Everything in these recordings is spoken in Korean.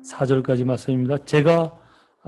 4절까지 말씀입니다. 제가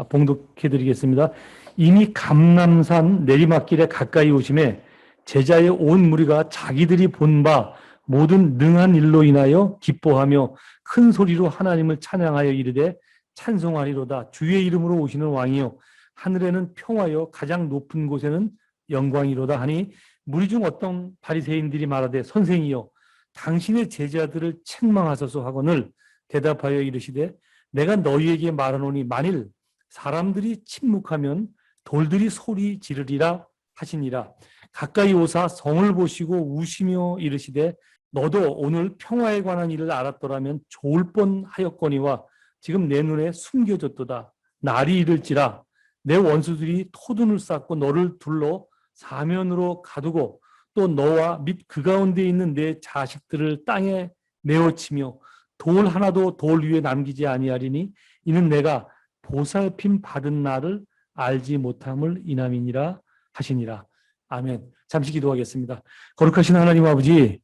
봉독해 드리겠습니다. 이미 감람산 내리막길에 가까이 오심에 제자의 온 무리가 자기들이 본 바 모든 능한 일로 인하여 기뻐하며 큰 소리로 하나님을 찬양하여 이르되 찬송하리로다. 주의 이름으로 오시는 왕이요 하늘에는 평화요 가장 높은 곳에는 영광이로다 하니, 무리 중 어떤 바리새인들이 말하되 선생이여 당신의 제자들을 책망하소서 하거늘 대답하여 이르시되 내가 너희에게 말하노니 만일 사람들이 침묵하면 돌들이 소리 지르리라 하시니라. 가까이 오사 성을 보시고 우시며 이르시되 너도 오늘 평화에 관한 일을 알았더라면 좋을 뻔하였거니와 지금 내 눈에 숨겨졌도다. 날이 이를지라 내 원수들이 토둔을 쌓고 너를 둘러 사면으로 가두고 또 너와 및 그 가운데 있는 내 자식들을 땅에 내어치며 돌 하나도 돌 위에 남기지 아니하리니 이는 내가 보살핌 받은 날을 알지 못함을 인함이니라 하시니라. 아멘. 잠시 기도하겠습니다. 거룩하신 하나님 아버지,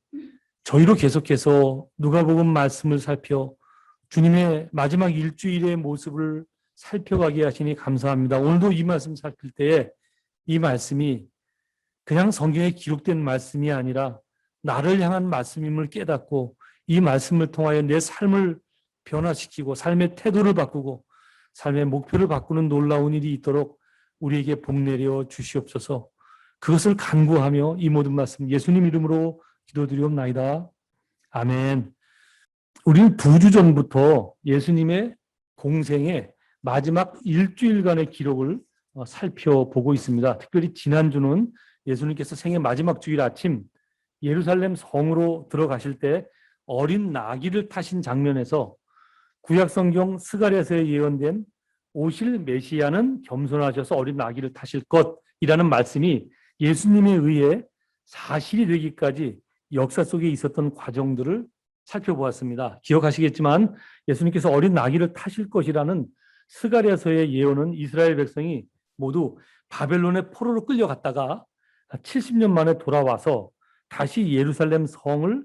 저희로 계속해서 누가복음 말씀을 살펴 주님의 마지막 일주일의 모습을 살펴가게 하시니 감사합니다. 오늘도 이 말씀 살필 때에 이 말씀이 그냥 성경에 기록된 말씀이 아니라 나를 향한 말씀임을 깨닫고 이 말씀을 통하여 내 삶을 변화시키고 삶의 태도를 바꾸고 삶의 목표를 바꾸는 놀라운 일이 있도록 우리에게 복 내려 주시옵소서. 그것을 간구하며 이 모든 말씀 예수님 이름으로 기도드리옵나이다. 아멘. 우리는 2주 전부터 예수님의 공생의 마지막 일주일간의 기록을 살펴보고 있습니다. 특별히 지난주는 예수님께서 생애 마지막 주일 아침 예루살렘 성으로 들어가실 때 어린 나귀를 타신 장면에서 구약성경 스가랴서에 예언된 오실 메시아는 겸손하셔서 어린 나귀를 타실 것이라는 말씀이 예수님에 의해 사실이 되기까지 역사 속에 있었던 과정들을 살펴보았습니다. 기억하시겠지만 예수님께서 어린 나귀를 타실 것이라는 스가랴서의 예언은 이스라엘 백성이 모두 바벨론의 포로로 끌려갔다가 70년 만에 돌아와서 다시 예루살렘 성을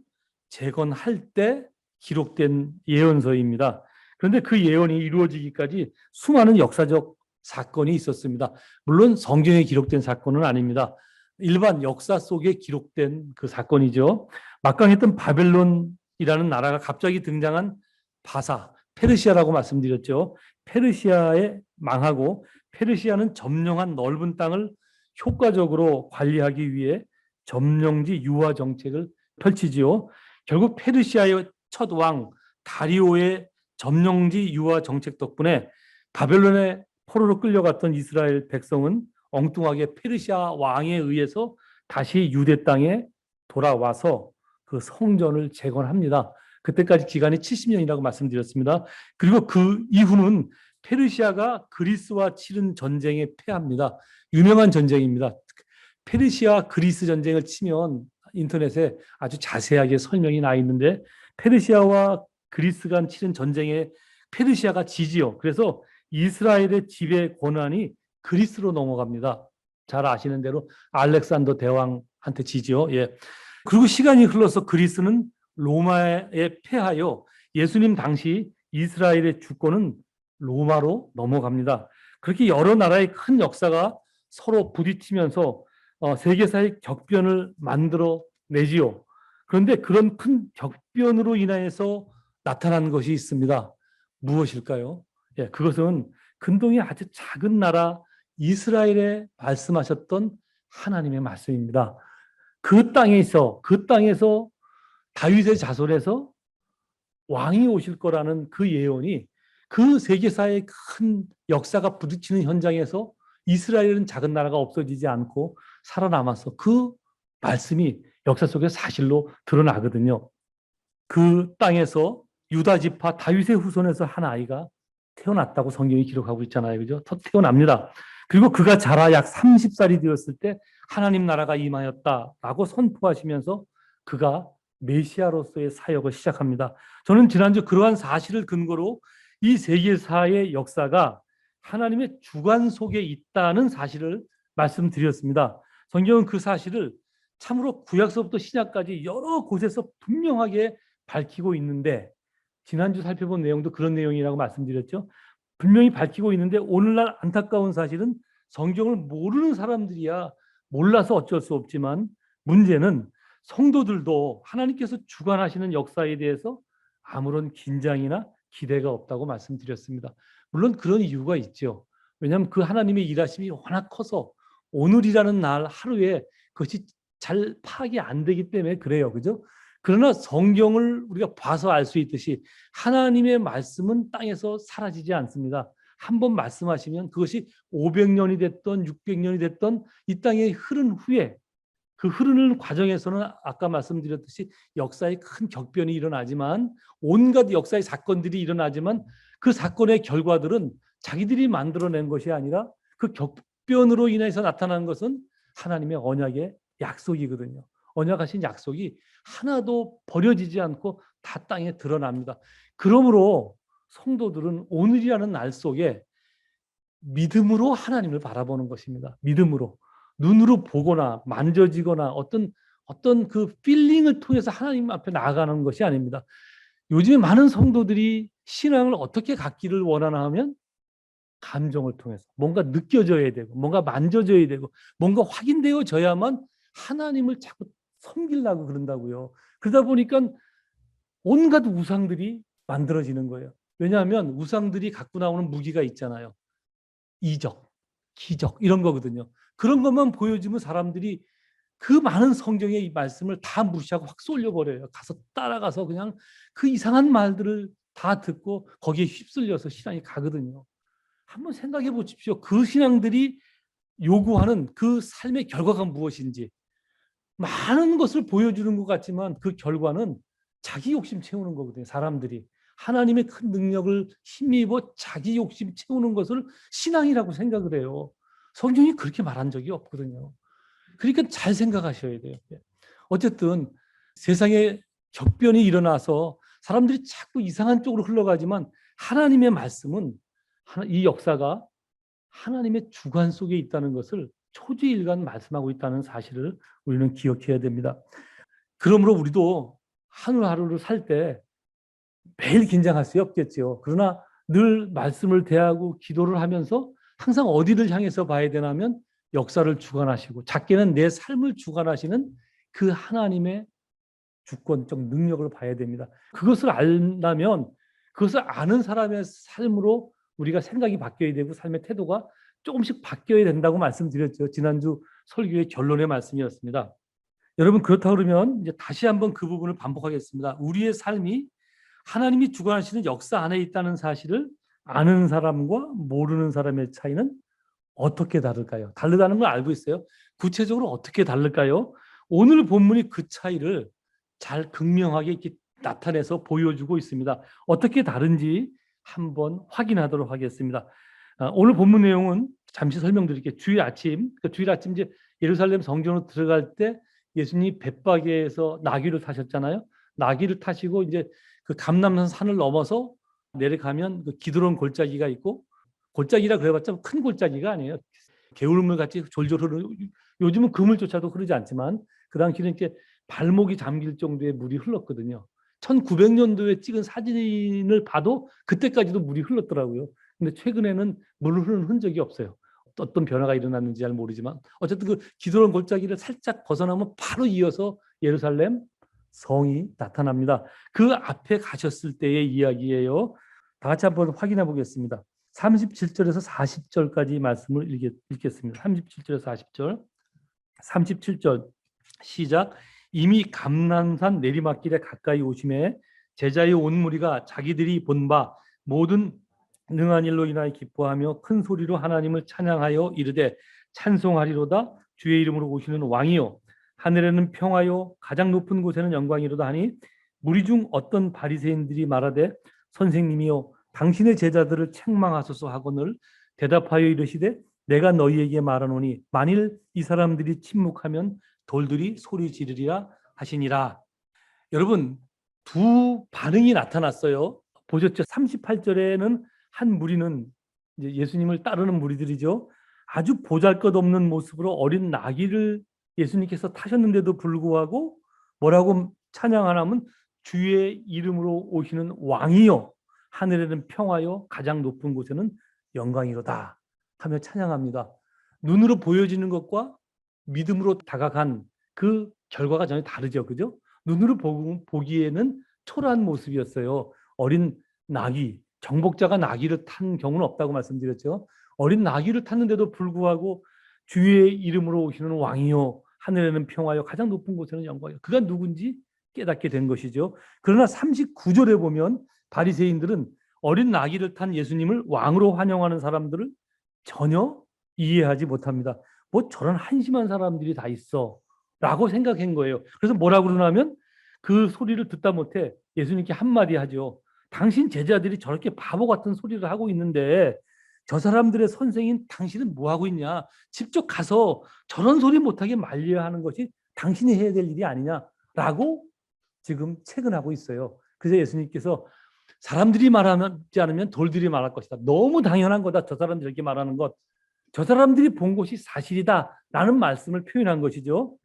재건할 때 기록된 예언서입니다. 그런데 그 예언이 이루어지기까지 수많은 역사적 사건이 있었습니다. 물론 성경에 기록된 사건은 아닙니다. 일반 역사 속에 기록된 그 사건이죠. 막강했던 바벨론이라는 나라가 갑자기 등장한 바사, 페르시아라고 말씀드렸죠. 페르시아에 망하고 페르시아는 점령한 넓은 땅을 효과적으로 관리하기 위해 점령지 유화 정책을 펼치지요. 결국 페르시아의 첫 왕 다리오의 점령지 유화 정책 덕분에 바벨론의 포로로 끌려갔던 이스라엘 백성은 엉뚱하게 페르시아 왕에 의해서 다시 유대 땅에 돌아와서 그 성전을 재건합니다. 그때까지 기간이 70년이라고 말씀드렸습니다. 그리고 그 이후는 페르시아가 그리스와 치른 전쟁에 패합니다. 유명한 전쟁입니다. 페르시아 그리스 전쟁을 치면 인터넷에 아주 자세하게 설명이 나 있는데 페르시아와 그리스가 치른 전쟁에 페르시아가 지지요. 그래서 이스라엘의 지배 권한이 그리스로 넘어갑니다. 잘 아시는 대로 알렉산더 대왕한테 지지요. 예. 그리고 시간이 흘러서 그리스는 로마에 패하여 예수님 당시 이스라엘의 주권은 로마로 넘어갑니다. 그렇게 여러 나라의 큰 역사가 서로 부딪히면서 세계사의 격변을 만들어 내지요. 그런데 그런 큰 격변으로 인해서 나타난 것이 있습니다. 무엇일까요? 예, 그것은 근동이 아주 작은 나라 이스라엘에 말씀하셨던 하나님의 말씀입니다. 그 땅에서 다윗의 자손에서 왕이 오실 거라는 그 예언이 그 세계사의 큰 역사가 부딪히는 현장에서 이스라엘은 작은 나라가 없어지지 않고 살아남아서 그 말씀이 역사 속에 사실로 드러나거든요. 그 땅에서 유다 지파 다윗의 후손에서 한 아이가 태어났다고 성경이 기록하고 있잖아요. 그죠? 태어납니다. 그리고 그가 자라 약 30살이 되었을 때 하나님 나라가 임하였다라고 선포하시면서 그가 메시아로서의 사역을 시작합니다. 저는 지난주 그러한 사실을 근거로 이 세계사의 역사가 하나님의 주관 속에 있다는 사실을 말씀드렸습니다. 성경은 그 사실을 참으로 구약서부터 신약까지 여러 곳에서 분명하게 밝히고 있는데 지난주 살펴본 내용도 그런 내용이라고 말씀드렸죠. 분명히 밝히고 있는데 오늘날 안타까운 사실은 성경을 모르는 사람들이야 몰라서 어쩔 수 없지만 문제는 성도들도 하나님께서 주관하시는 역사에 대해서 아무런 긴장이나 기대가 없다고 말씀드렸습니다. 물론 그런 이유가 있죠. 왜냐하면 그 하나님의 일하심이 워낙 커서 오늘이라는 날 하루에 그것이 잘 파악이 안 되기 때문에 그래요. 그죠? 그러나 성경을 우리가 봐서 알 수 있듯이 하나님의 말씀은 땅에서 사라지지 않습니다. 한번 말씀하시면 그것이 500년이 됐던 600년이 됐던 이 땅에 흐른 후에 그 흐르는 과정에서는 아까 말씀드렸듯이 역사의 큰 격변이 일어나지만 온갖 역사의 사건들이 일어나지만 그 사건의 결과들은 자기들이 만들어낸 것이 아니라 그 격변으로 인해서 나타난 것은 하나님의 언약의 약속이거든요. 언약하신 약속이 하나도 버려지지 않고 다 땅에 드러납니다. 그러므로 성도들은 오늘이라는 날 속에 믿음으로 하나님을 바라보는 것입니다. 믿음으로. 눈으로 보거나 만져지거나 어떤 그 필링을 통해서 하나님 앞에 나아가는 것이 아닙니다. 요즘에 많은 성도들이 신앙을 어떻게 갖기를 원하나 하면 감정을 통해서 뭔가 느껴져야 되고 뭔가 만져져야 되고 뭔가 확인되어져야만 하나님을 자꾸 섬기려고 그런다고요. 그러다 보니까 온갖 우상들이 만들어지는 거예요. 왜냐하면 우상들이 갖고 나오는 무기가 있잖아요. 이적, 기적 이런 거거든요. 그런 것만 보여주면 사람들이 그 많은 성경의 이 말씀을 다 무시하고 확 쏠려버려요. 가서 따라가서 그냥 그 이상한 말들을 다 듣고 거기에 휩쓸려서 신앙이 가거든요. 한번 생각해 보십시오. 그 신앙들이 요구하는 그 삶의 결과가 무엇인지. 많은 것을 보여주는 것 같지만 그 결과는 자기 욕심 채우는 거거든요. 사람들이. 하나님의 큰 능력을 힘입어 자기 욕심 채우는 것을 신앙이라고 생각을 해요. 성경이 그렇게 말한 적이 없거든요. 그러니까 잘 생각하셔야 돼요. 어쨌든 세상에 격변이 일어나서 사람들이 자꾸 이상한 쪽으로 흘러가지만 하나님의 말씀은 이 역사가 하나님의 주관 속에 있다는 것을 초지일관 말씀하고 있다는 사실을 우리는 기억해야 됩니다. 그러므로 우리도 하루하루를 살 때 매일 긴장할 수 없겠죠. 그러나 늘 말씀을 대하고 기도를 하면서 항상 어디를 향해서 봐야 되냐면 역사를 주관하시고 작게는 내 삶을 주관하시는 그 하나님의 주권적 능력을 봐야 됩니다. 그것을 알려면 그것을 아는 사람의 삶으로 우리가 생각이 바뀌어야 되고 삶의 태도가 조금씩 바뀌어야 된다고 말씀드렸죠. 지난주 설교의 결론의 말씀이었습니다. 여러분 그렇다 그러면 이제 다시 한번 그 부분을 반복하겠습니다. 우리의 삶이 하나님이 주관하시는 역사 안에 있다는 사실을 아는 사람과 모르는 사람의 차이는 어떻게 다를까요? 다르다는 걸 알고 있어요. 구체적으로 어떻게 다를까요? 오늘 본문이 그 차이를 잘 극명하게 이렇게 나타내서 보여주고 있습니다. 어떻게 다른지 한번 확인하도록 하겠습니다. 오늘 본문 내용은 잠시 설명드릴게요. 주일 아침 이제 예루살렘 성전으로 들어갈 때 예수님이 벳바게에서 나귀를 타셨잖아요. 나귀를 타시고 이제 그 감람산 산을 넘어서 내려가면 그 기드론 골짜기가 있고 골짜기라 그래봤자 큰 골짜기가 아니에요. 개울물 같이 졸졸 흐르는 요즘은 그물조차도 흐르지 않지만 그 당시에는 이렇게 발목이 잠길 정도의 물이 흘렀거든요. 1900년도에 찍은 사진을 봐도 그때까지도 물이 흘렀더라고요. 근데 최근에는 물을 흐르는 흔적이 없어요. 어떤 변화가 일어났는지 잘 모르지만 어쨌든 그 기드론 골짜기를 살짝 벗어나면 바로 이어서 예루살렘 성이 나타납니다. 그 앞에 가셨을 때의 이야기예요. 다 같이 한번 확인해 보겠습니다. 37절에서 40절까지 말씀을 읽겠습니다. 37절에서 40절. 37절 시작. 이미 감람산 내리막길에 가까이 오심에 제자의 온 무리가 자기들이 본 바 모든 능한 일로 인하여 기뻐하며 큰 소리로 하나님을 찬양하여 이르되 찬송하리로다 주의 이름으로 오시는 왕이요 하늘에는 평화요 가장 높은 곳에는 영광이로다 하니 무리 중 어떤 바리새인들이 말하되 선생님이요 당신의 제자들을 책망하소서 하거늘 대답하여 이르시되 내가 너희에게 말하노니 만일 이 사람들이 침묵하면 돌들이 소리 지르리라 하시니라. 여러분 두 반응이 나타났어요. 보셨죠? 38절에는 한 무리는 이제 예수님을 따르는 무리들이죠. 아주 보잘것없는 모습으로 어린 나귀를 예수님께서 타셨는데도 불구하고 뭐라고 찬양하냐면 주의 이름으로 오시는 왕이요 하늘에는 평화요 가장 높은 곳에는 영광이로다 하며 찬양합니다. 눈으로 보여지는 것과 믿음으로 다가간 그 결과가 전혀 다르죠. 그죠? 눈으로 보기에는 초라한 모습이었어요. 어린 나귀, 정복자가 나귀를 탄 경우는 없다고 말씀드렸죠. 어린 나귀를 탔는데도 불구하고 주의 이름으로 오시는 왕이요 하늘에는 평화요 가장 높은 곳에는 영광이요. 그가 누군지 깨닫게 된 것이죠. 그러나 39절에 보면 바리새인들은 어린 나귀를 탄 예수님을 왕으로 환영하는 사람들을 전혀 이해하지 못합니다. 뭐 저런 한심한 사람들이 다 있어 라고 생각한 거예요. 그래서 뭐라고 그러냐면 그 소리를 듣다 못해 예수님께 한마디 하죠. 당신 제자들이 저렇게 바보 같은 소리를 하고 있는데 저 사람들의 선생인 당신은 뭐 하고 있냐? 직접 가서 저런 소리 못하게 말려야 하는 것이 당신이 해야 될 일이 아니냐라고 지금 체근하고 있어요. 그래서 예수님께서 사람들이 말하지 않으면 돌들이 말할 것이다. 너무 당연한 거다. 저 사람들이 이렇게 말하는 것. 저 사람들이 본 것이 사실이다라는 말씀을 표현한 것이죠.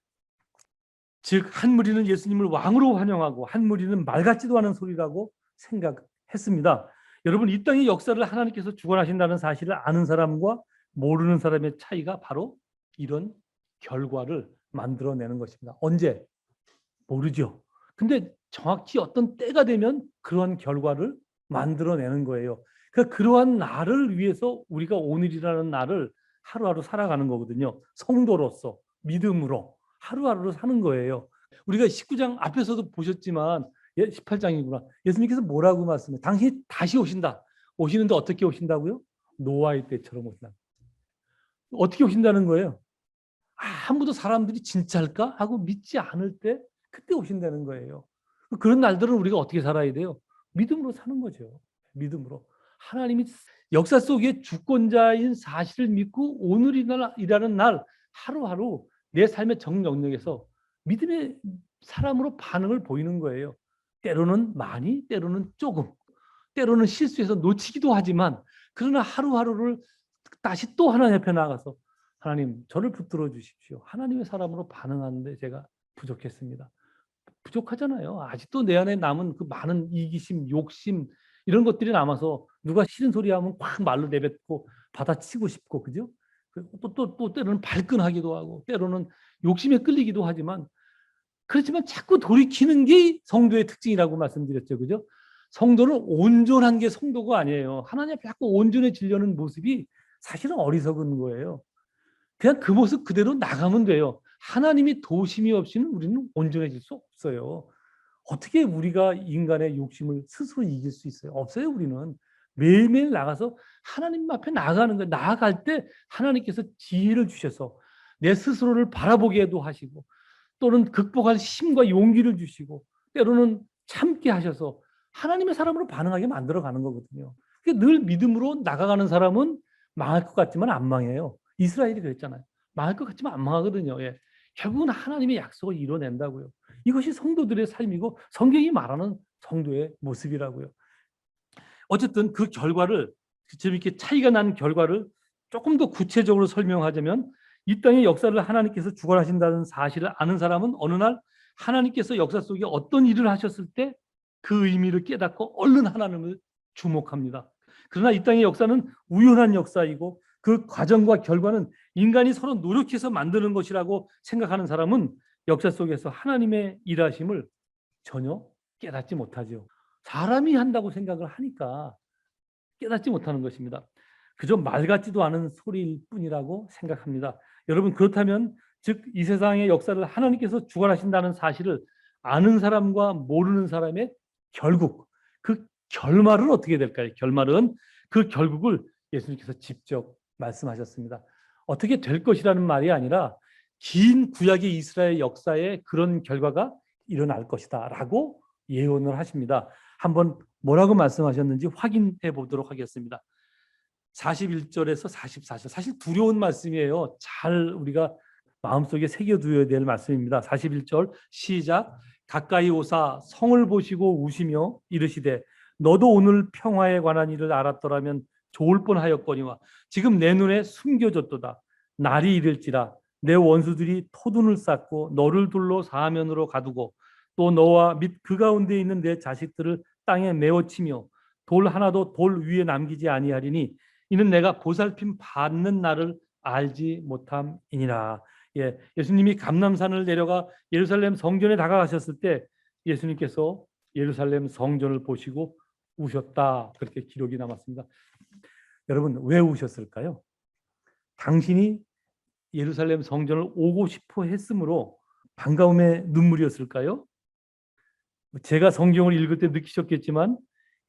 즉 한 무리는 예수님을 왕으로 환영하고 한 무리는 말 같지도 않은 소리라고 생각했습니다. 여러분 이 땅의 역사를 하나님께서 주관하신다는 사실을 아는 사람과 모르는 사람의 차이가 바로 이런 결과를 만들어내는 것입니다. 언제? 모르죠. 근데 정확히 어떤 때가 되면 그러한 결과를 만들어내는 거예요. 그러한 날을 위해서 우리가 오늘이라는 날을 하루하루 살아가는 거거든요. 성도로서 믿음으로 하루하루를 사는 거예요. 우리가 19장 앞에서도 보셨지만 18장이구나. 예수님께서 뭐라고 말씀해요? 당신이 다시 오신다. 오시는데 어떻게 오신다고요? 노아의 때처럼 오신다. 어떻게 오신다는 거예요? 아무도 사람들이 진짜일까 하고 믿지 않을 때 그때 오신다는 거예요. 그런 날들은 우리가 어떻게 살아야 돼요? 믿음으로 사는 거죠. 믿음으로. 하나님이 역사 속에 주권자인 사실을 믿고 오늘이라는 날 하루하루 내 삶의 정영역에서 믿음의 사람으로 반응을 보이는 거예요. 때로는 많이, 때로는 조금, 때로는 실수해서 놓치기도 하지만 그러나 하루하루를 다시 또 하나님 앞에 나가서 하나님 저를 붙들어 주십시오. 하나님의 사람으로 반응하는데 제가 부족했습니다. 부족하잖아요. 아직도 내 안에 남은 그 많은 이기심, 욕심 이런 것들이 남아서 누가 싫은 소리 하면 확 말로 내뱉고 받아치고 싶고 그죠? 또 때로는 발끈하기도 하고 때로는 욕심에 끌리기도 하지만 그렇지만 자꾸 돌이키는 게 성도의 특징이라고 말씀드렸죠. 그죠? 성도는 온전한 게 성도가 아니에요. 하나님 앞에 자꾸 온전해지려는 모습이 사실은 어리석은 거예요. 그냥 그 모습 그대로 나가면 돼요. 하나님이 도우심이 없이는 우리는 온전해질 수 없어요. 어떻게 우리가 인간의 욕심을 스스로 이길 수 있어요? 없어요, 우리는. 매일매일 나가서 하나님 앞에 나아가는 거예요. 나아갈 때 하나님께서 지혜를 주셔서 내 스스로를 바라보게도 하시고 또는 극복할 힘과 용기를 주시고 때로는 참게 하셔서 하나님의 사람으로 반응하게 만들어가는 거거든요. 늘 믿음으로 나가가는 사람은 망할 것 같지만 안 망해요. 이스라엘이 그랬잖아요. 망할 것 같지만 안 망하거든요. 예. 결국은 하나님의 약속을 이뤄낸다고요. 이것이 성도들의 삶이고 성경이 말하는 성도의 모습이라고요. 어쨌든 그 결과를 재밌게 차이가 난 결과를 조금 더 구체적으로 설명하자면 이 땅의 역사를 하나님께서 주관하신다는 사실을 아는 사람은 어느 날 하나님께서 역사 속에 어떤 일을 하셨을 때 그 의미를 깨닫고 얼른 하나님을 주목합니다. 그러나 이 땅의 역사는 우연한 역사이고 그 과정과 결과는 인간이 서로 노력해서 만드는 것이라고 생각하는 사람은 역사 속에서 하나님의 일하심을 전혀 깨닫지 못하죠. 사람이 한다고 생각을 하니까 깨닫지 못하는 것입니다. 그저 말 같지도 않은 소리일 뿐이라고 생각합니다. 여러분 그렇다면 즉 이 세상의 역사를 하나님께서 주관하신다는 사실을 아는 사람과 모르는 사람의 결국 그 결말은 어떻게 될까요? 결말은 그 결국을 예수님께서 직접 말씀하셨습니다. 어떻게 될 것이라는 말이 아니라 긴 구약의 이스라엘 역사에 그런 결과가 일어날 것이다 라고 예언을 하십니다. 한번 뭐라고 말씀하셨는지 확인해 보도록 하겠습니다. 41절에서 44절 사실 두려운 말씀이에요. 잘 우리가 마음속에 새겨두어야 될 말씀입니다. 41절 시작. 가까이 오사 성을 보시고 우시며 이르시되 너도 오늘 평화에 관한 일을 알았더라면 좋을 뻔하였거니와 지금 내 눈에 숨겨졌도다. 날이 이를지라 내 원수들이 토둔을 쌓고 너를 둘러 사면으로 가두고 또 너와 및 그 가운데 있는 내 자식들을 땅에 메어치며 돌 하나도 돌 위에 남기지 아니하리니 이는 내가 보살핌 받는 날을 알지 못함이니라. 예, 예수님이 감람산을 내려가 예루살렘 성전에 다가가셨을 때 예수님께서 예루살렘 성전을 보시고 우셨다. 그렇게 기록이 남았습니다. 여러분, 왜 우셨을까요? 당신이 예루살렘 성전을 오고 싶어 했으므로 반가움의 눈물이었을까요? 제가 성경을 읽을 때 느끼셨겠지만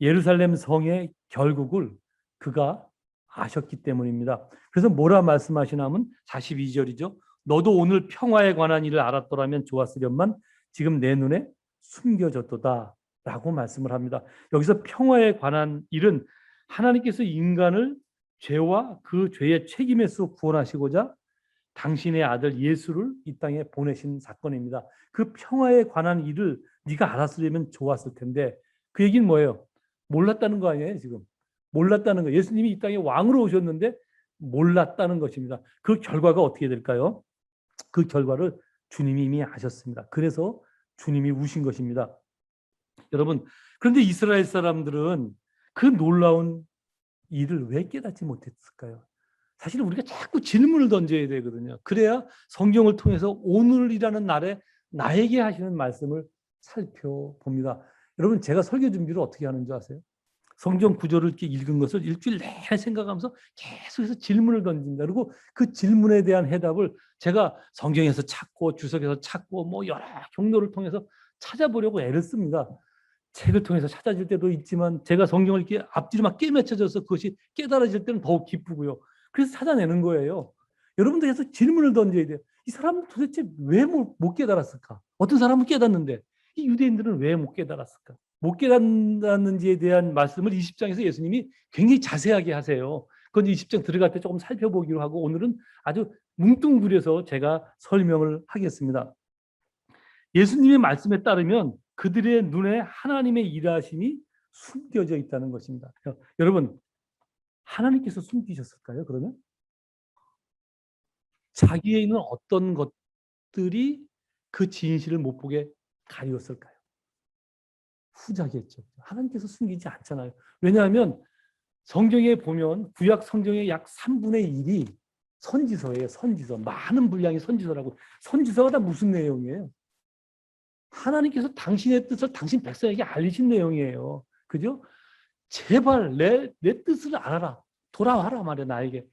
예루살렘 성의 결국을 그가 아셨기 때문입니다. 그래서 뭐라 말씀하시냐면 42절이죠. 너도 오늘 평화에 관한 일을 알았더라면 좋았으련만 지금 내 눈에 숨겨졌도다 라고 말씀을 합니다. 여기서 평화에 관한 일은 하나님께서 인간을 죄와 그 죄의 책임에서 구원하시고자 당신의 아들 예수를 이 땅에 보내신 사건입니다. 그 평화에 관한 일을 네가 알았으려면 좋았을 텐데 그 얘기는 뭐예요? 몰랐다는 거 아니에요 지금. 몰랐다는 거. 예수님이 이 땅에 왕으로 오셨는데 몰랐다는 것입니다. 그 결과가 어떻게 될까요? 그 결과를 주님이 이미 아셨습니다. 그래서 주님이 우신 것입니다. 여러분, 그런데 이스라엘 사람들은 그 놀라운 일을 왜 깨닫지 못했을까요? 사실 우리가 자꾸 질문을 던져야 되거든요. 그래야 성경을 통해서 오늘이라는 날에 나에게 하시는 말씀을 살펴봅니다. 여러분, 제가 설교 준비를 어떻게 하는 줄 아세요? 성경 구절을 이렇게 읽은 것을 일주일 내내 생각하면서 계속해서 질문을 던집니다. 그리고 그 질문에 대한 해답을 제가 성경에서 찾고 주석에서 찾고 뭐 여러 경로를 통해서 찾아보려고 애를 씁니다. 책을 통해서 찾아질 때도 있지만 제가 성경을 이렇게 앞뒤로 막 깨맺혀져서 그것이 깨달아질 때는 더욱 기쁘고요. 그래서 찾아내는 거예요. 여러분도 계속 질문을 던져야 돼요. 이 사람은 도대체 왜 못 깨달았을까? 어떤 사람은 깨닫는데 이 유대인들은 왜 못 깨달았을까? 못 깨닫는지에 대한 말씀을 20장에서 예수님이 굉장히 자세하게 하세요. 그건 20장 들어갈 때 조금 살펴보기로 하고 오늘은 아주 뭉뚱그려서 제가 설명을 하겠습니다. 예수님의 말씀에 따르면 그들의 눈에 하나님의 일하심이 숨겨져 있다는 것입니다. 여러분, 하나님께서 숨기셨을까요? 그러면 자기에 있는 어떤 것들이 그 진실을 못 보게 가리웠을까요? 후자겠죠. 하나님께서 숨기지 않잖아요. 왜냐하면 성경에 보면 구약 성경의 약 3분의 1이 선지서예요. 선지서. 많은 분량이 선지서라고. 선지서가 다 무슨 내용이에요? 하나님께서 당신의 뜻을 당신 백성에게 알리신 내용이에요. 그죠? 제발 내 뜻을 알아라. 돌아와라 말이야 나에게.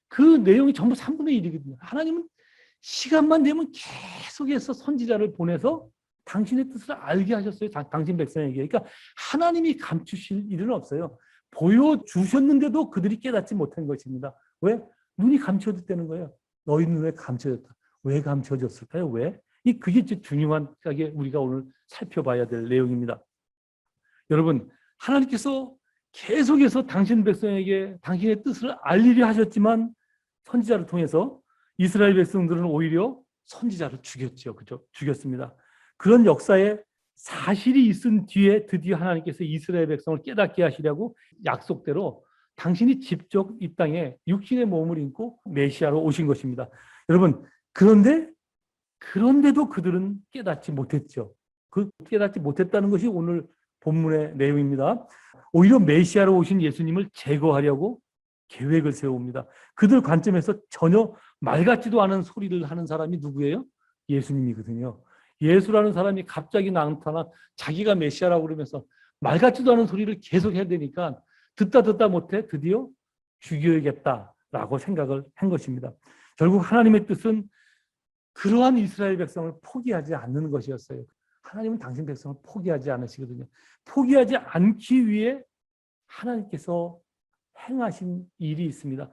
그 내용이 전부 3분의 1이거든요. 하나님은 시간만 되면 계속해서 선지자를 보내서 당신의 뜻을 알게 하셨어요. 당신 백성에게. 그러니까 하나님이 감추실 일은 없어요. 보여주셨는데도 그들이 깨닫지 못한 것입니다. 왜? 눈이 감춰졌다는 거예요. 너희 눈에 감춰졌다. 왜 감춰졌을까요? 왜? 그게 중요하게 우리가 오늘 살펴봐야 될 내용입니다. 여러분, 하나님께서 계속해서 당신 백성에게 당신의 뜻을 알리려 하셨지만 선지자를 통해서 이스라엘 백성들은 오히려 선지자를 죽였죠. 그죠? 죽였습니다. 그런 역사에 사실이 있은 뒤에 드디어 하나님께서 이스라엘 백성을 깨닫게 하시려고 약속대로 당신이 직접 이 땅에 육신의 몸을 입고 메시아로 오신 것입니다. 여러분, 그런데도 그들은 깨닫지 못했죠. 깨닫지 못했다는 것이 오늘 본문의 내용입니다. 오히려 메시아로 오신 예수님을 제거하려고 계획을 세웁니다. 그들 관점에서 전혀 말 같지도 않은 소리를 하는 사람이 누구예요? 예수님이거든요. 예수라는 사람이 갑자기 나타나 자기가 메시아라고 그러면서 말 같지도 않은 소리를 계속 해야 되니까 듣다 못해 드디어 죽여야겠다라고 생각을 한 것입니다. 결국 하나님의 뜻은 그러한 이스라엘 백성을 포기하지 않는 것이었어요. 하나님은 당신 백성을 포기하지 않으시거든요. 포기하지 않기 위해 하나님께서 행하신 일이 있습니다.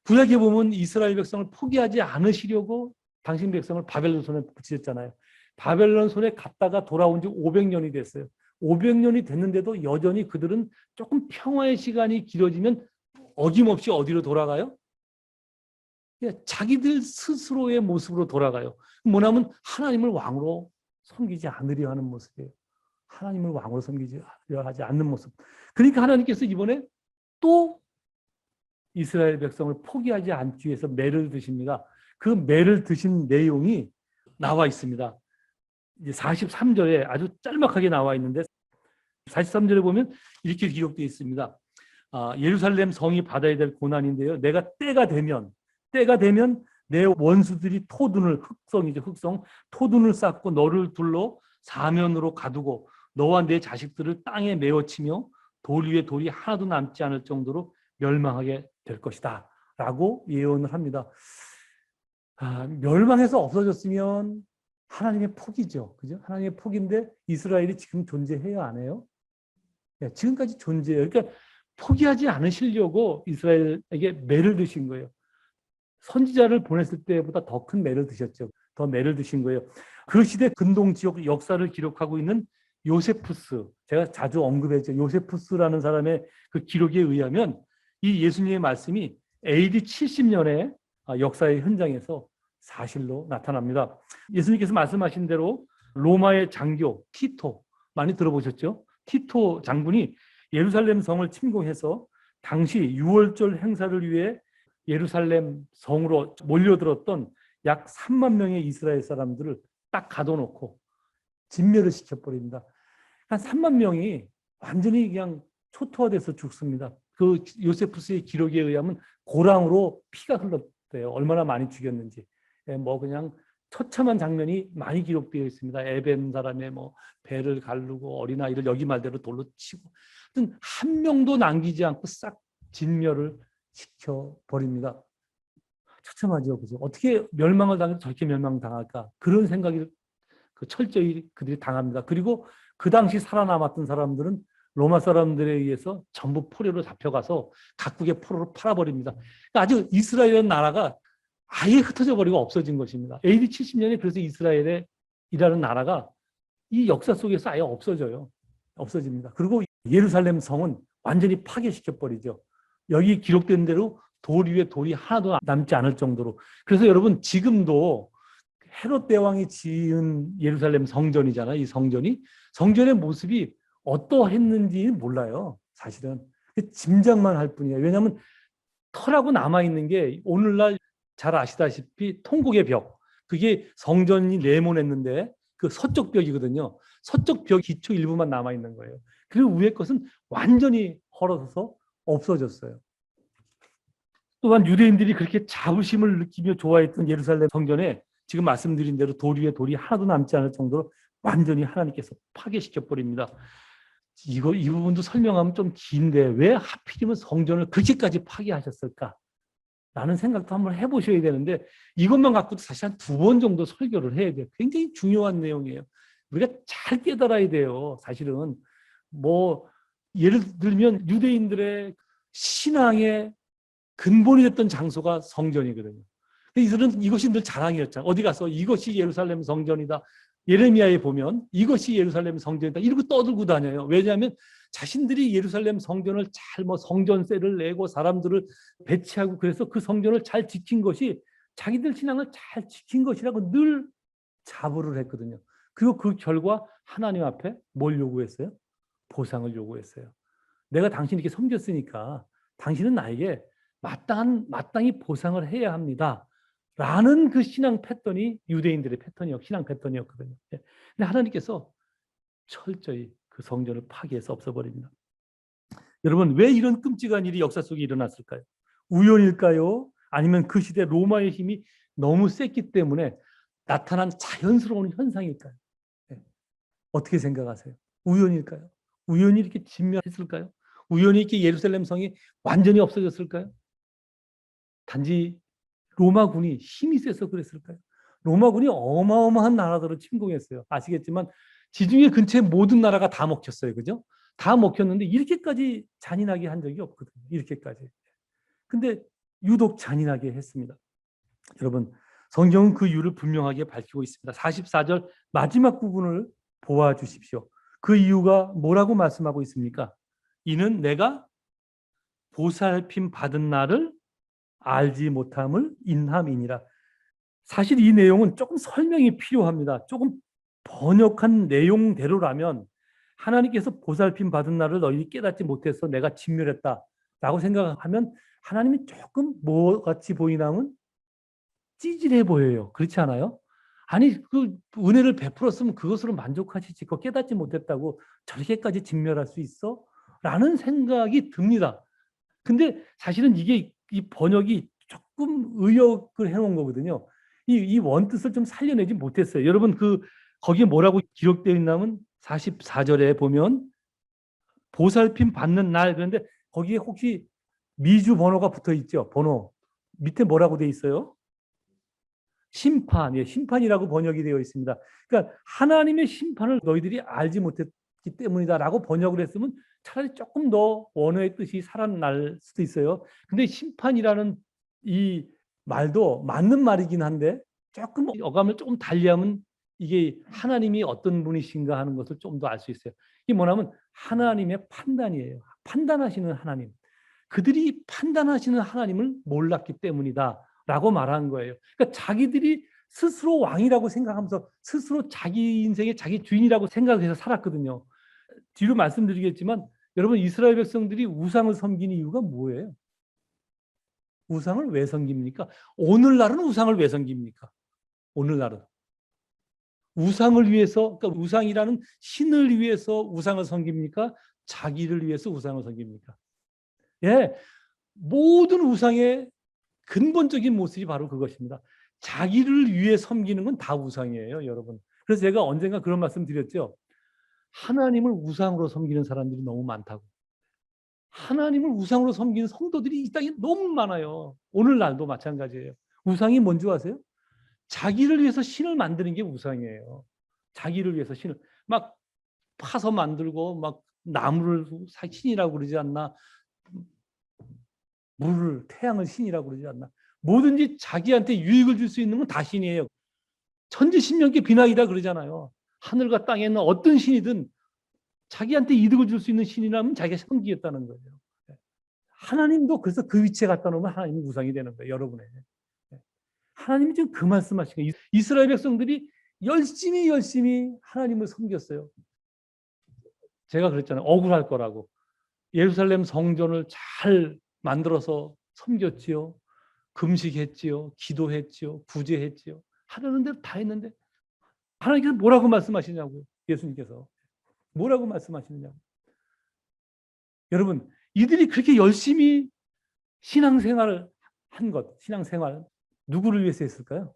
구약에 보면 이스라엘 백성을 포기하지 않으시려고 당신 백성을 바벨론 손에 붙이셨잖아요. 바벨론 손에 갔다가 돌아온 지 500년이 됐어요. 500년이 됐는데도 여전히 그들은 조금 평화의 시간이 길어지면 어김없이 어디로 돌아가요? 자기들 스스로의 모습으로 돌아가요. 뭐냐면 하나님을 왕으로 섬기지 않으려 하는 모습이에요. 하나님을 왕으로 섬기지 하지 않는 모습. 그러니까 하나님께서 이번에 또 이스라엘 백성을 포기하지 않기 위해서 매를 드십니다. 그 매를 드신 내용이 나와 있습니다. 이제 43절에 아주 짤막하게 나와 있는데 43절에 보면 이렇게 기록되어 있습니다. 예루살렘 성이 받아야 될 고난인데요. 내가 때가 되면 내 원수들이 토둔을, 흑성이죠, 흑성, 토둔을 쌓고 너를 둘러 사면으로 가두고 너와 내 자식들을 땅에 메어치며 돌 위에 돌이 하나도 남지 않을 정도로 멸망하게 될 것이다 라고 예언을 합니다. 멸망해서 없어졌으면 하나님의 폭이죠. 그죠? 하나님의 폭인데 이스라엘이 지금 존재해요, 안 해요? 네, 지금까지 존재해요. 그러니까 포기하지 않으시려고 이스라엘에게 매를 드신 거예요. 선지자를 보냈을 때보다 더 큰 매를 드셨죠. 더 매를 드신 거예요. 그 시대 근동 지역 역사를 기록하고 있는 요세푸스, 제가 자주 언급했죠. 요세푸스라는 사람의 그 기록에 의하면 이 예수님의 말씀이 AD 70년의 역사의 현장에서 사실로 나타납니다. 예수님께서 말씀하신 대로 로마의 장교 티토, 많이 들어보셨죠? 티토 장군이 예루살렘 성을 침공해서 당시 유월절 행사를 위해 예루살렘 성으로 몰려들었던 약 3만 명의 이스라엘 사람들을 딱 가둬놓고 진멸을 시켜버립니다. 한 3만 명이 완전히 그냥 초토화돼서 죽습니다. 그 요세푸스의 기록에 의하면 고랑으로 피가 흘렀대요. 얼마나 많이 죽였는지. 뭐 그냥 처참한 장면이 많이 기록되어 있습니다. 에벤 사람의 뭐 배를 가르고 어린아이를 여기 말대로 돌로 치고, 하여튼 한 명도 남기지 않고 싹 진멸을 시켜버립니다. 처참하죠. 그죠? 어떻게 멸망을 당해서 저렇게 멸망당할까? 그런 생각이 철저히 그들이 당합니다. 그리고 그 당시 살아남았던 사람들은 로마 사람들에 의해서 전부 포로로 잡혀가서 각국의 포로로 팔아버립니다. 그러니까 아주 이스라엘이라는 나라가 아예 흩어져 버리고 없어진 것입니다. AD 70년에 그래서 이스라엘이라는 나라가 이 역사 속에서 아예 없어집니다. 그리고 예루살렘 성은 완전히 파괴시켜버리죠. 여기 기록된 대로 돌 위에 돌이 하나도 남지 않을 정도로. 그래서 여러분 지금도 헤롯 대왕이 지은 예루살렘 성전이잖아요. 이 성전의 모습이 어떠했는지는 몰라요. 사실은 짐작만 할 뿐이에요. 왜냐하면 털하고 남아있는 게 오늘날 잘 아시다시피 통곡의 벽, 그게 성전이 네모냈는데 그 서쪽 벽이거든요. 서쪽 벽 기초 일부만 남아있는 거예요. 그리고 위에 것은 완전히 헐어서 없어졌어요. 또한 유대인들이 그렇게 자부심을 느끼며 좋아했던 예루살렘 성전에 지금 말씀드린 대로 돌 위에 돌이 하나도 남지 않을 정도로 완전히 하나님께서 파괴시켜버립니다. 이 부분도 설명하면 좀 긴데 왜 하필이면 성전을 그렇게까지 파괴하셨을까? 라는 생각도 한번 해보셔야 되는데 이것만 갖고도 사실 한 2번 정도 설교를 해야 돼요. 굉장히 중요한 내용이에요. 우리가 잘 깨달아야 돼요. 사실은 뭐 예를 들면 유대인들의 신앙의 근본이 됐던 장소가 성전이거든요. 이들은 이것이 늘 자랑이었잖아요. 어디 가서 이것이 예루살렘 성전이다. 예레미야에 보면 이것이 예루살렘 성전이다. 이러고 떠들고 다녀요. 왜냐하면 자신들이 예루살렘 성전을 잘 성전세를 내고 사람들을 배치하고 그래서 그 성전을 잘 지킨 것이 자기들 신앙을 잘 지킨 것이라고 늘 자부를 했거든요. 그리고 그 결과 하나님 앞에 뭘 요구했어요? 보상을 요구했어요. 내가 당신 이렇게 섬겼으니까 당신은 나에게 마땅히 보상을 해야 합니다. 라는 그 신앙 패턴이 유대인들의 신앙 패턴이었거든요. 근데 하나님께서 철저히 그 성전을 파괴해서 없애버립니다. 여러분, 왜 이런 끔찍한 일이 역사 속에 일어났을까요? 우연일까요? 아니면 그 시대 로마의 힘이 너무 셌기 때문에 나타난 자연스러운 현상일까요? 네. 어떻게 생각하세요? 우연일까요? 우연히 이렇게 진멸했을까요? 우연히 이렇게 예루살렘 성이 완전히 없어졌을까요? 단지 로마군이 힘이 세서 그랬을까요? 로마군이 어마어마한 나라들을 침공했어요. 아시겠지만 지중해 근처의 모든 나라가 다 먹혔어요. 그죠? 다 먹혔는데 이렇게까지 잔인하게 한 적이 없거든요. 이렇게까지. 근데 유독 잔인하게 했습니다. 여러분, 성경은 그 이유를 분명하게 밝히고 있습니다. 44절 마지막 부분을 보아주십시오. 그 이유가 뭐라고 말씀하고 있습니까? 이는 내가 보살핌 받은 날을 알지 못함을 인함이니라. 사실 이 내용은 조금 설명이 필요합니다. 조금 번역한 내용대로라면 하나님께서 보살핌 받은 날을 너희들이 깨닫지 못해서 내가 진멸했다라고 생각하면 하나님이 조금 뭐같이 보이나면 찌질해 보여요. 그렇지 않아요? 아니 그 은혜를 베풀었으면 그것으로 만족하시지. 그거 깨닫지 못했다고 저렇게까지 진멸할 수 있어? 라는 생각이 듭니다. 근데 사실은 이게 이 번역이 조금 의역을 해놓은 거거든요. 이 원뜻을 좀 살려내지 못했어요. 여러분 거기에 뭐라고 기록되어 있냐면 44절에 보면 보살핌 받는 날, 그런데 거기에 혹시 미주 번호가 붙어 있죠? 번호 밑에 뭐라고 되어 있어요? 심판, 예, 심판이라고 번역이 되어 있습니다. 그러니까 하나님의 심판을 너희들이 알지 못했기 때문이다라고 번역을 했으면 차라리 조금 더 원어의 뜻이 살아날 수도 있어요. 근데 심판이라는 이 말도 맞는 말이긴 한데 조금 어감을 조금 달리하면 이게 하나님이 어떤 분이신가 하는 것을 좀 더 알 수 있어요. 이게 뭐냐면 하나님의 판단이에요. 판단하시는 하나님. 그들이 판단하시는 하나님을 몰랐기 때문이다라고 말한 거예요. 그러니까 자기들이 스스로 왕이라고 생각하면서 스스로 자기 인생의 자기 주인이라고 생각해서 살았거든요. 뒤로 말씀드리겠지만 여러분 이스라엘 백성들이 우상을 섬기는 이유가 뭐예요? 우상을 왜 섬깁니까? 오늘날은 우상을 왜 섬깁니까? 오늘날은 우상을 위해서, 그러니까 우상이라는 신을 위해서 우상을 섬깁니까? 자기를 위해서 우상을 섬깁니까? 예, 모든 우상의 근본적인 모습이 바로 그것입니다. 자기를 위해 섬기는 건 다 우상이에요, 여러분. 그래서 제가 언젠가 그런 말씀 드렸죠. 하나님을 우상으로 섬기는 사람들이 너무 많다고. 하나님을 우상으로 섬기는 성도들이 이 땅에 너무 많아요. 오늘날도 마찬가지예요. 우상이 뭔지 아세요? 자기를 위해서 신을 만드는 게 우상이에요. 자기를 위해서 신을 막 파서 만들고 막 나무를 신이라고 그러지 않나? 물을 태양을 신이라고 그러지 않나? 뭐든지 자기한테 유익을 줄 수 있는 건 다 신이에요. 천지신명께 비나이다 그러잖아요. 하늘과 땅에 있는 어떤 신이든 자기한테 이득을 줄 수 있는 신이라면 자기가 섬기겠다는 거예요. 하나님도 그래서 그 위치에 갖다 놓으면 하나님이 우상이 되는 거예요. 여러분의. 하나님이 지금 그 말씀하신 거예요. 이스라엘 백성들이 열심히 하나님을 섬겼어요. 제가 그랬잖아요. 억울할 거라고. 예루살렘 성전을 잘 만들어서 섬겼지요. 금식했지요. 기도했지요. 구제했지요. 하려는 대로 다 했는데 하나님께서 뭐라고 말씀하시냐고요. 예수님께서. 뭐라고 말씀하시느냐고. 여러분, 이들이 그렇게 열심히 신앙생활을 한 것, 신앙생활 누구를 위해서 했을까요?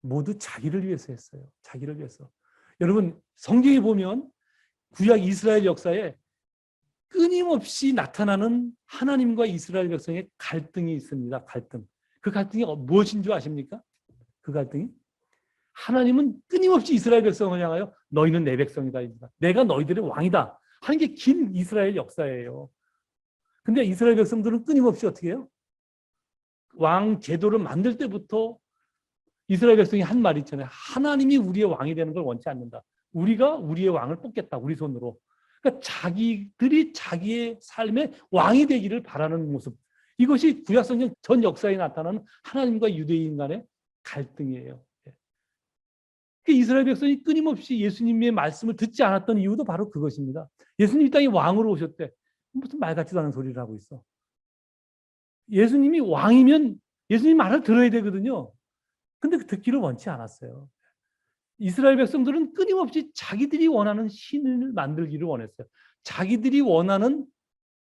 모두 자기를 위해서 했어요. 자기를 위해서. 여러분, 성경에 보면 구약 이스라엘 역사에 끊임없이 나타나는 하나님과 이스라엘 백성의 갈등이 있습니다. 갈등. 그 갈등이 무엇인 줄 아십니까? 그 갈등이? 하나님은 끊임없이 이스라엘 백성을 향하여 너희는 내 백성이다. 내가 너희들의 왕이다. 하는 게 긴 이스라엘 역사예요. 근데 이스라엘 백성들은 끊임없이 어떻게 해요? 왕 제도를 만들 때부터 이스라엘 백성이 한 말이 있잖아요. 하나님이 우리의 왕이 되는 걸 원치 않는다. 우리가 우리의 왕을 뽑겠다. 우리 손으로. 그러니까 자기들이 자기의 삶의 왕이 되기를 바라는 모습. 이것이 구약성경 전 역사에 나타나는 하나님과 유대인 간의 갈등이에요. 이스라엘 백성이 끊임없이 예수님의 말씀을 듣지 않았던 이유도 바로 그것입니다. 예수님이 이 땅에 왕으로 오셨대. 무슨 말 같지도 않은 소리를 하고 있어. 예수님이 왕이면 예수님 말을 들어야 되거든요. 근데 듣기를 원치 않았어요. 이스라엘 백성들은 끊임없이 자기들이 원하는 신을 만들기를 원했어요. 자기들이 원하는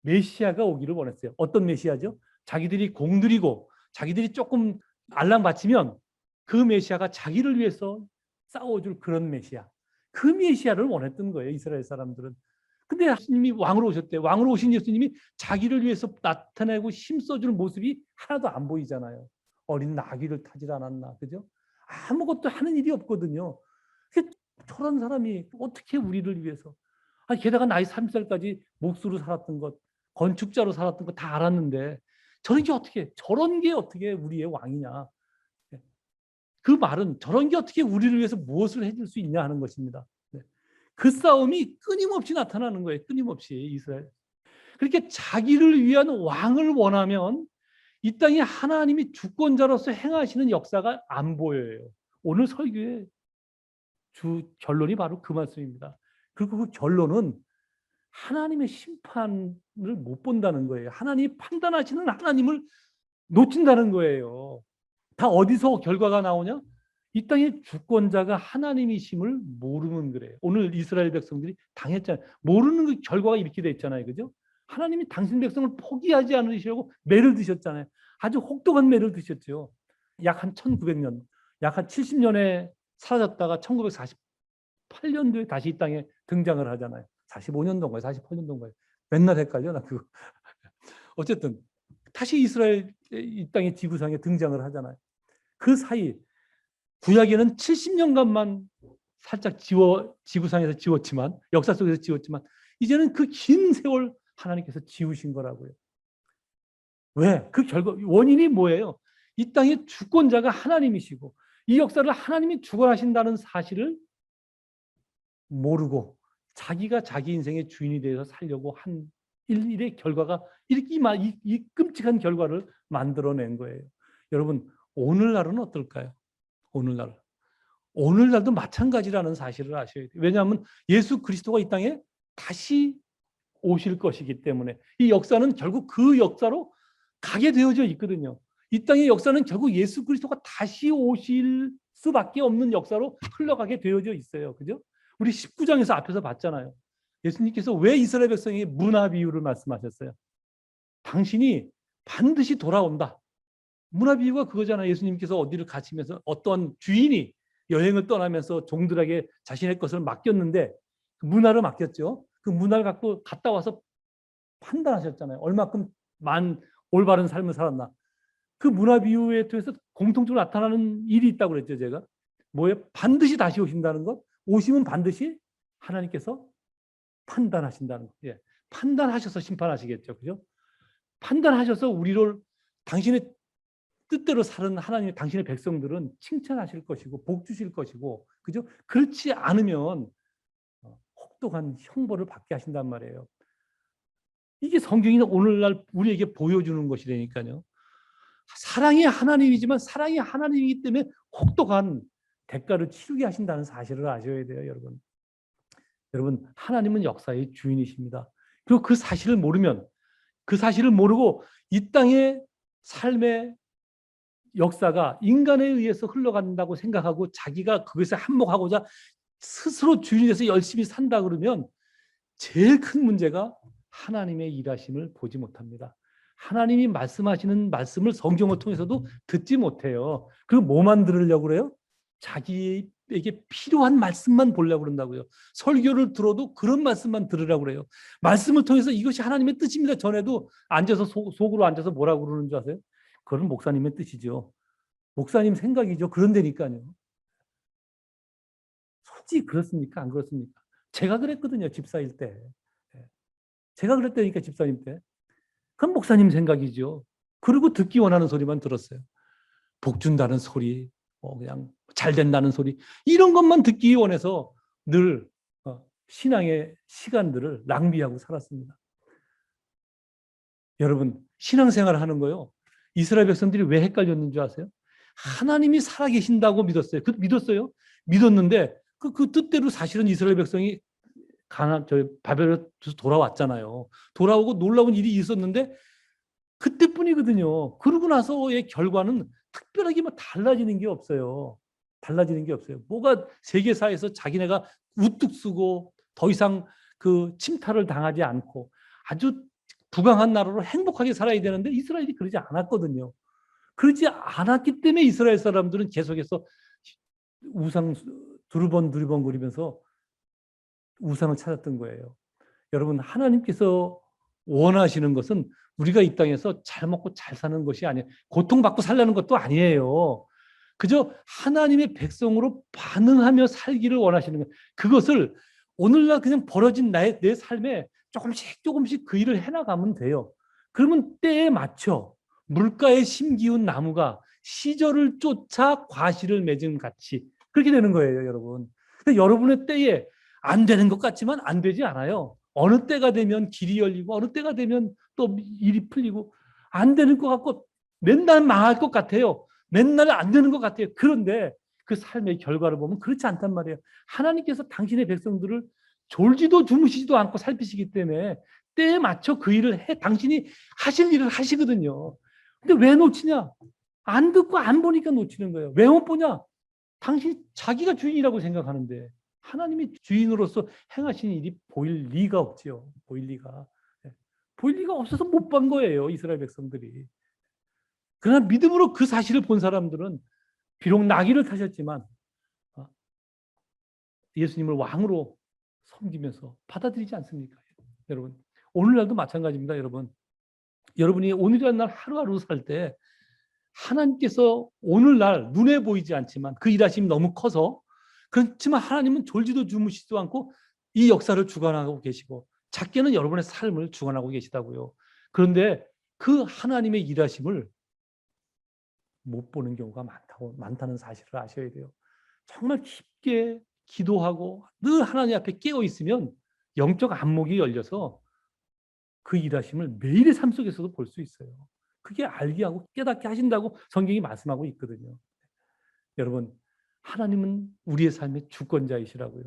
메시아가 오기를 원했어요. 어떤 메시아죠? 자기들이 공들이고 자기들이 조금 알랑 바치면 그 메시아가 자기를 위해서 싸워줄 그런 메시아. 그 메시아를 원했던 거예요. 이스라엘 사람들은. 근데 예수님이 왕으로 오셨대요. 왕으로 오신 예수님이 자기를 위해서 나타내고 힘써주는 모습이 하나도 안 보이잖아요. 어린 나귀를 타질 않았나. 그죠? 아무것도 하는 일이 없거든요. 저런 사람이 어떻게 우리를 위해서. 아니, 게다가 나이 30살까지 목수로 살았던 것, 건축자로 살았던 것 다 알았는데 저런 게 어떻게 우리의 왕이냐. 그 말은 저런 게 어떻게 우리를 위해서 무엇을 해줄 수 있냐 하는 것입니다. 그 싸움이 끊임없이 나타나는 거예요. 끊임없이 이스라엘. 그렇게 자기를 위한 왕을 원하면 이 땅에 하나님이 주권자로서 행하시는 역사가 안 보여요. 오늘 설교의 주 결론이 바로 그 말씀입니다. 그리고 그 결론은 하나님의 심판을 못 본다는 거예요. 하나님이 판단하시는 하나님을 놓친다는 거예요. 다 어디서 결과가 나오냐? 이 땅의 주권자가 하나님이심을 모르면 그래요. 오늘 이스라엘 백성들이 당했잖아요. 모르는 그 결과가 이렇게 돼 있잖아요. 그죠? 하나님이 당신 백성을 포기하지 않으시려고 매를 드셨잖아요. 아주 혹독한 매를 드셨죠. 약 한 1900년, 약 한 70년에 사라졌다가 1948년도에 다시 이 땅에 등장을 하잖아요. 45년도인가요? 48년도인가요? 맨날 헷갈려, 나 그거. 어쨌든 다시 이스라엘 이 땅의 지구상에 등장을 하잖아요. 그 사이 구약에는 70년간만 살짝 지구상에서 지웠지만, 역사 속에서 지웠지만, 이제는 그 긴 세월 하나님께서 지우신 거라고요. 왜? 그 원인이 뭐예요? 이 땅의 주권자가 하나님이시고, 이 역사를 하나님이 주관하신다는 사실을 모르고, 자기가 자기 인생의 주인이 되어서 살려고 한 일의 결과가 이렇게 이 끔찍한 결과를 만들어낸 거예요. 여러분, 오늘날은 어떨까요? 오늘날도 마찬가지라는 사실을 아셔야 돼요. 왜냐하면 예수 그리스도가 이 땅에 다시 오실 것이기 때문에 이 역사는 결국 그 역사로 가게 되어져 있거든요. 이 땅의 역사는 결국 예수 그리스도가 다시 오실 수밖에 없는 역사로 흘러가게 되어져 있어요. 그죠? 우리 19장에서 앞에서 봤잖아요. 예수님께서 왜 이스라엘 백성에게 문화 비유를 말씀하셨어요? 당신이 반드시 돌아온다. 문화 비유가 그거잖아요. 예수님께서 어디를 가시면서 어떤 주인이 여행을 떠나면서 종들에게 자신의 것을 맡겼는데 그 문화를 맡겼죠. 그 문화를 갖고 갔다 와서 판단하셨잖아요. 얼마큼 올바른 삶을 살았나. 그 문화 비유에 통해서 공통적으로 나타나는 일이 있다고 그랬죠. 제가. 뭐예요? 반드시 다시 오신다는 것. 오시면 반드시 하나님께서 판단하신다는 것. 예. 판단하셔서 심판하시겠죠. 그죠? 판단하셔서 우리를 당신의 뜻대로 사는 하나님의 당신의 백성들은 칭찬하실 것이고 복 주실 것이고, 그죠? 그렇지 않으면 혹독한 형벌을 받게 하신단 말이에요. 이게 성경이 오늘날 우리에게 보여주는 것이라니까요. 사랑이 하나님이지만 사랑이 하나님이기 때문에 혹독한 대가를 치르게 하신다는 사실을 아셔야 돼요, 여러분. 여러분, 하나님은 역사의 주인이십니다. 그리고 그 사실을 모르면, 그 사실을 모르고 이 땅의 삶의 역사가 인간에 의해서 흘러간다고 생각하고 자기가 그것에 한몫하고자 스스로 주인이 돼서 열심히 산다 그러면 제일 큰 문제가 하나님의 일하심을 보지 못합니다. 하나님이 말씀하시는 말씀을 성경을 통해서도 듣지 못해요. 그리고 뭐만 들으려고 그래요? 자기에게 필요한 말씀만 보려고 그런다고요. 설교를 들어도 그런 말씀만 들으라고 그래요. 말씀을 통해서 이것이 하나님의 뜻입니다. 전에도 앉아서 속으로 앉아서 뭐라고 그러는 줄 아세요? 그건 목사님의 뜻이죠. 목사님 생각이죠. 그런데니까요. 솔직히 그렇습니까? 안 그렇습니까? 제가 그랬거든요. 집사일 때. 제가 그랬다니까 집사님 때. 그건 목사님 생각이죠. 그리고 듣기 원하는 소리만 들었어요. 복 준다는 소리, 그냥 잘 된다는 소리, 이런 것만 듣기 원해서 늘 신앙의 시간들을 낭비하고 살았습니다. 여러분, 신앙생활을 하는 거요. 이스라엘 백성들이 왜 헷갈렸는 줄 아세요? 하나님이 살아계신다고 믿었어요. 믿었어요. 믿었는데 그 뜻대로 사실은 이스라엘 백성이 바벨에서 돌아왔잖아요. 돌아오고 놀라운 일이 있었는데 그때뿐이거든요. 그러고 나서의 결과는 특별하게 뭐 달라지는 게 없어요. 달라지는 게 없어요. 뭐가 세계사에서 자기네가 우뚝 쓰고 더 이상 그 침탈을 당하지 않고 아주 부강한 나라로 행복하게 살아야 되는데 이스라엘이 그러지 않았거든요. 그러지 않았기 때문에 이스라엘 사람들은 계속해서 우상 두리번 거리면서 우상을 찾았던 거예요. 여러분, 하나님께서 원하시는 것은 우리가 이 땅에서 잘 먹고 잘 사는 것이 아니에요. 고통받고 살라는 것도 아니에요. 그저 하나님의 백성으로 반응하며 살기를 원하시는 거예요. 그것을 오늘날 그냥 벌어진 내 삶에 조금씩 그 일을 해나가면 돼요. 그러면 때에 맞춰 물가에 심기운 나무가 시절을 쫓아 과실을 맺음 같이 그렇게 되는 거예요, 여러분. 근데 여러분의 때에 안 되는 것 같지만 안 되지 않아요. 어느 때가 되면 길이 열리고 어느 때가 되면 또 일이 풀리고 안 되는 것 같고 맨날 망할 것 같아요. 맨날 안 되는 것 같아요. 그런데 그 삶의 결과를 보면 그렇지 않단 말이에요. 하나님께서 당신의 백성들을 졸지도 주무시지도 않고 살피시기 때문에 때에 맞춰 그 일을 당신이 하실 일을 하시거든요. 근데 왜 놓치냐? 안 듣고 안 보니까 놓치는 거예요. 왜 못 보냐? 당신이 자기가 주인이라고 생각하는데 하나님이 주인으로서 행하신 일이 보일 리가 없지요. 보일 리가. 보일 리가 없어서 못 본 거예요. 이스라엘 백성들이. 그러나 믿음으로 그 사실을 본 사람들은 비록 나귀를 타셨지만 예수님을 왕으로 섬기면서 받아들이지 않습니까? 여러분, 오늘날도 마찬가지입니다. 여러분, 여러분이 오늘이라는 날 하루하루 살 때 하나님께서 오늘날 눈에 보이지 않지만 그 일하심이 너무 커서, 그렇지만 하나님은 졸지도 주무시지도 않고 이 역사를 주관하고 계시고 작게는 여러분의 삶을 주관하고 계시다고요. 그런데 그 하나님의 일하심을 못 보는 경우가 많다는 사실을 아셔야 돼요. 정말 깊게 기도하고 늘 하나님 앞에 깨어 있으면 영적 안목이 열려서 그 일하심을 매일의 삶 속에서도 볼 수 있어요. 그게 알게 하고 깨닫게 하신다고 성경이 말씀하고 있거든요. 여러분, 하나님은 우리의 삶의 주권자이시라고요.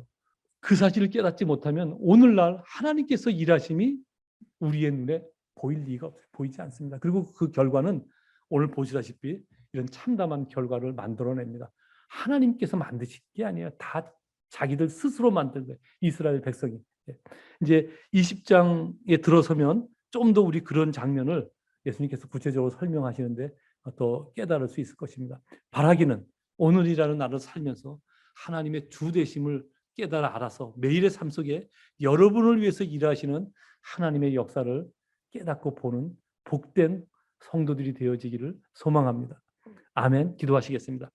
그 사실을 깨닫지 못하면 오늘날 하나님께서 일하심이 우리의 눈에 보일 리가 없어요. 보이지 않습니다. 그리고 그 결과는 오늘 보시다시피 이런 참담한 결과를 만들어냅니다. 하나님께서 만드신 게 아니에요. 다 자기들 스스로 만든 거예요. 이스라엘 백성이. 이제 20장에 들어서면 좀 더 우리 그런 장면을 예수님께서 구체적으로 설명하시는데 더 깨달을 수 있을 것입니다. 바라기는 오늘이라는 날을 살면서 하나님의 주되심을 깨달아 알아서 매일의 삶 속에 여러분을 위해서 일하시는 하나님의 역사를 깨닫고 보는 복된 성도들이 되어지기를 소망합니다. 아멘. 기도하시겠습니다.